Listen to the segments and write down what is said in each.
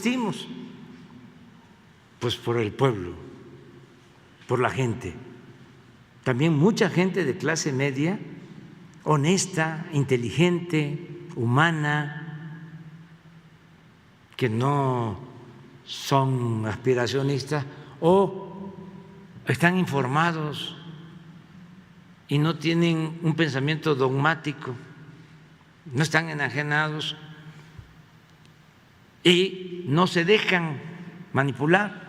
existimos? Pues por el pueblo, por la gente. También mucha gente de clase media, honesta, inteligente, humana, que no son aspiracionistas o están informados y no tienen un pensamiento dogmático, no están enajenados y no se dejan manipular.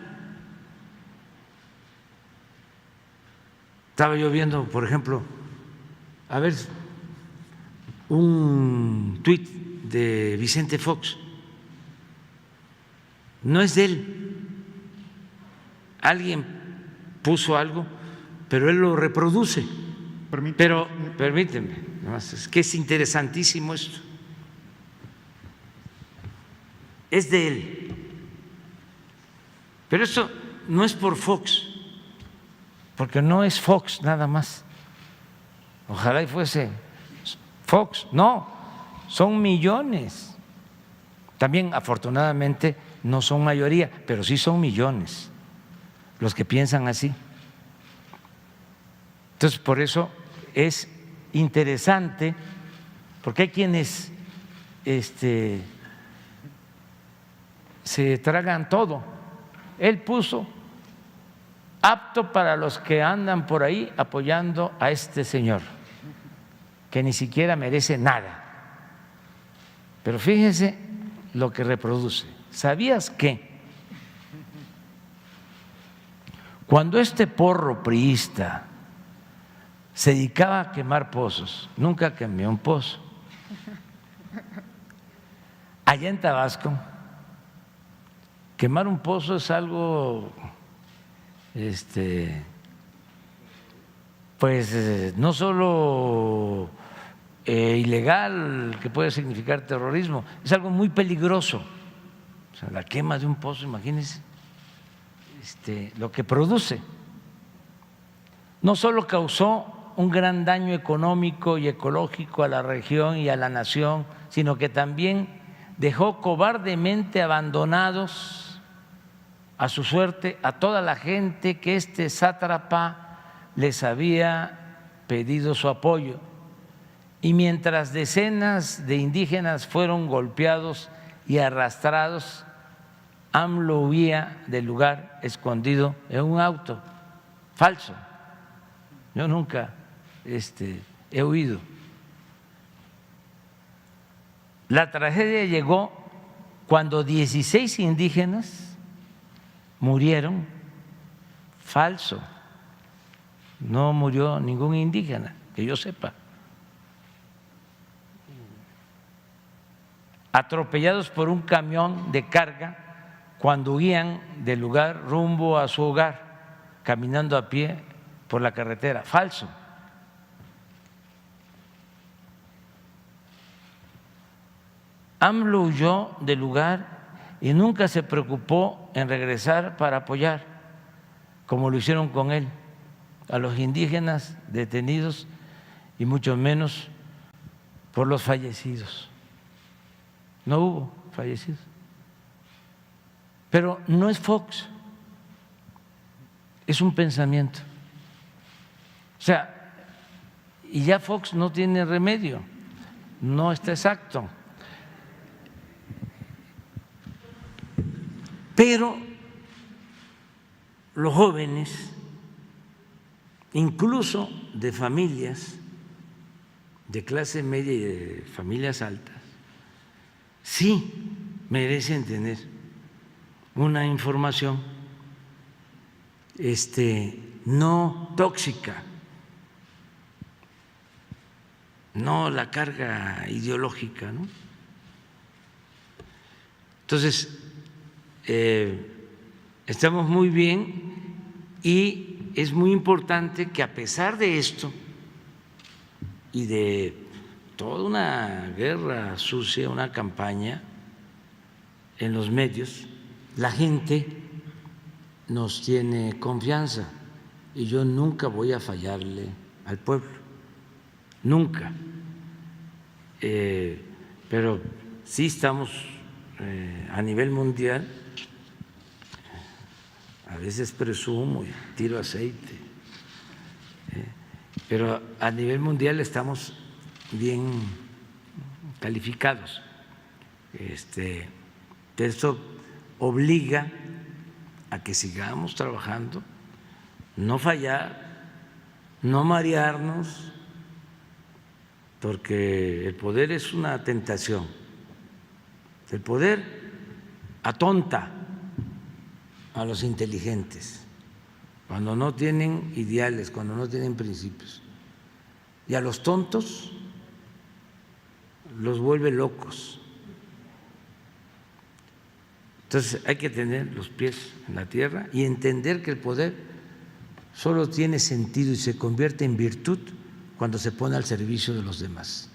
Estaba yo viendo, por ejemplo, a ver, un tuit de Vicente Fox, no es de él, alguien puso algo, pero él lo reproduce. Pero permíteme, es que es interesantísimo esto. Es de él. Pero esto no es por Fox, porque no es Fox nada más. Ojalá y fuese Fox. No, son millones. También, afortunadamente, no son mayoría, pero sí son millones los que piensan así. Entonces, por eso es interesante, porque hay quienes se tragan todo. Él puso apto para los que andan por ahí apoyando a este señor, que ni siquiera merece nada. Pero fíjense lo que reproduce. ¿Sabías que cuando este porro priista se dedicaba a quemar pozos, nunca quemé un pozo? Allá en Tabasco, quemar un pozo es algo, pues no solo ilegal, que puede significar terrorismo, es algo muy peligroso. O sea, la quema de un pozo, imagínense lo que produce. No solo causó un gran daño económico y ecológico a la región y a la nación, sino que también dejó cobardemente abandonados a su suerte a toda la gente que este sátrapa les había pedido su apoyo. Y mientras decenas de indígenas fueron golpeados y arrastrados, AMLO huía del lugar escondido en un auto falso. Yo nunca he huido. La tragedia llegó cuando 16 indígenas murieron. Falso. No murió ningún indígena, que yo sepa. Atropellados por un camión de carga cuando huían del lugar rumbo a su hogar, caminando a pie por la carretera. Falso. AMLO huyó del lugar y nunca se preocupó en regresar para apoyar, como lo hicieron con él, a los indígenas detenidos y mucho menos por los fallecidos. No hubo fallecidos. Pero no es Fox, es un pensamiento. O sea, y ya Fox no tiene remedio, no está exacto. Pero los jóvenes, incluso de familias de clase media y de familias altas, sí merecen tener una información no tóxica, no la carga ideológica, ¿no? Entonces, estamos muy bien y es muy importante que a pesar de esto y de toda una guerra sucia, una campaña en los medios, la gente nos tiene confianza y yo nunca voy a fallarle al pueblo, nunca. Pero sí estamos a nivel mundial, a veces presumo y tiro aceite, pero a nivel mundial estamos bien calificados. Esto obliga a que sigamos trabajando, no fallar, no marearnos, porque el poder es una tentación. El poder atonta a los inteligentes cuando no tienen ideales, cuando no tienen principios, y a los tontos los vuelve locos. Entonces hay que tener los pies en la tierra y entender que el poder solo tiene sentido y se convierte en virtud cuando se pone al servicio de los demás.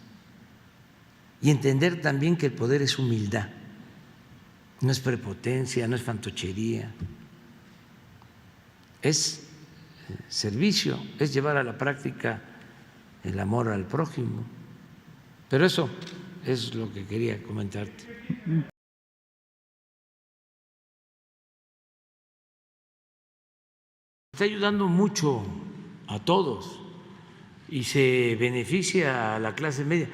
Y entender también que el poder es humildad, no es prepotencia, no es fantochería, es servicio, es llevar a la práctica el amor al prójimo. Pero eso es lo que quería comentarte. Está ayudando mucho a todos y se beneficia a la clase media.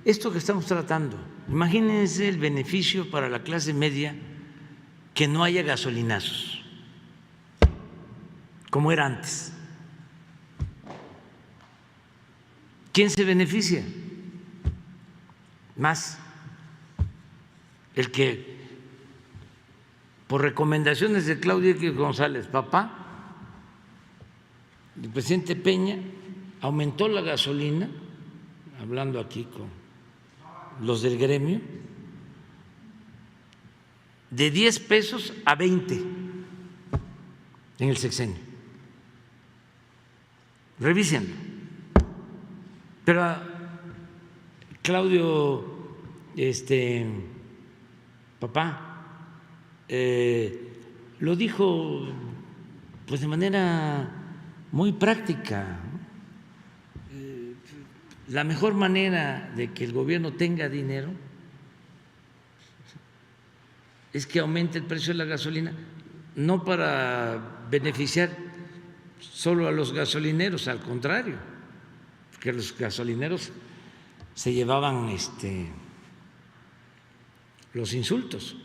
Esto que estamos tratando, imagínense el beneficio para la clase media, que no haya gasolinazos, como era antes. ¿Quién se beneficia? Más el que, por recomendaciones de Claudio X González, papá, el presidente Peña aumentó la gasolina, hablando aquí con los del gremio, de 10 pesos a 20 en el sexenio. Revísenlo. Pero Claudio, papá, lo dijo pues de manera muy práctica. La mejor manera de que el gobierno tenga dinero es que aumente el precio de la gasolina, no para beneficiar solo a los gasolineros, al contrario, porque los gasolineros se llevaban los insultos,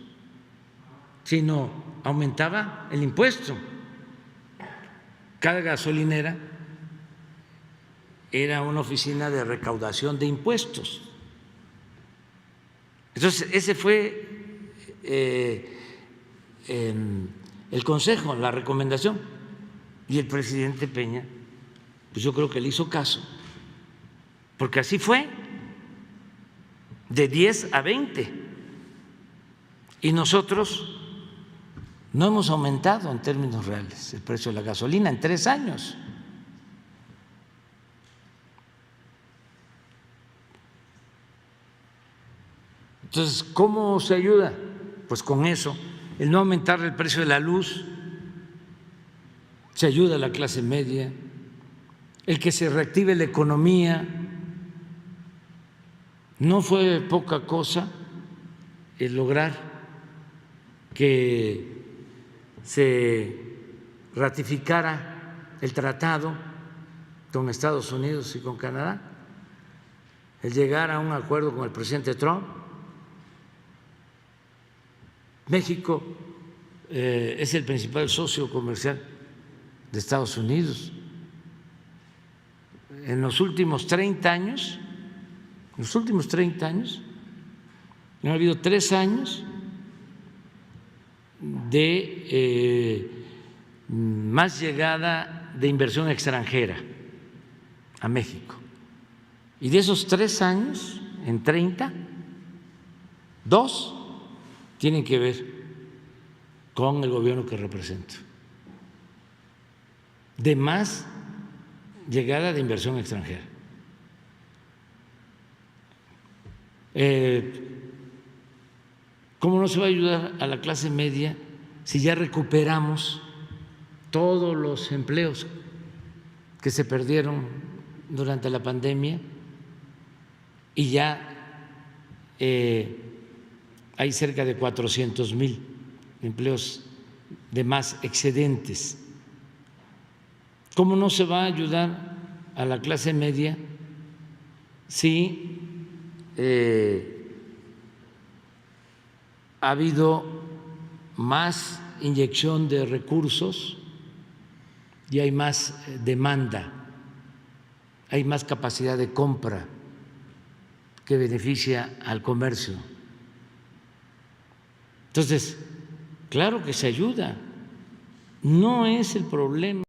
sino aumentaba el impuesto. Cada gasolinera era una oficina de recaudación de impuestos. Entonces, ese fue el consejo, la recomendación. Y el presidente Peña, pues yo creo que le hizo caso, porque así fue, de 10 a 20. Y nosotros no hemos aumentado en términos reales el precio de la gasolina en 3 años. Entonces, ¿cómo se ayuda? Pues con eso, el no aumentar el precio de la luz, se ayuda a la clase media, el que se reactive la economía. No fue poca cosa el lograr que se ratificara el tratado con Estados Unidos y con Canadá, el llegar a un acuerdo con el presidente Trump. México es el principal socio comercial de Estados Unidos. En los últimos 30 años, no ha habido 3 años de más llegada de inversión extranjera a México. Y de esos 3 años, en 30, 2 tienen que ver con el gobierno que represento, de más llegada de inversión extranjera. ¿Cómo no se va a ayudar a la clase media si ya recuperamos todos los empleos que se perdieron durante la pandemia y ya hay cerca de 400,000 empleos de más excedentes. ¿Cómo no se va a ayudar a la clase media si ha habido más inyección de recursos y hay más demanda, hay más capacidad de compra que beneficia al comercio? Entonces, claro que se ayuda, no es el problema.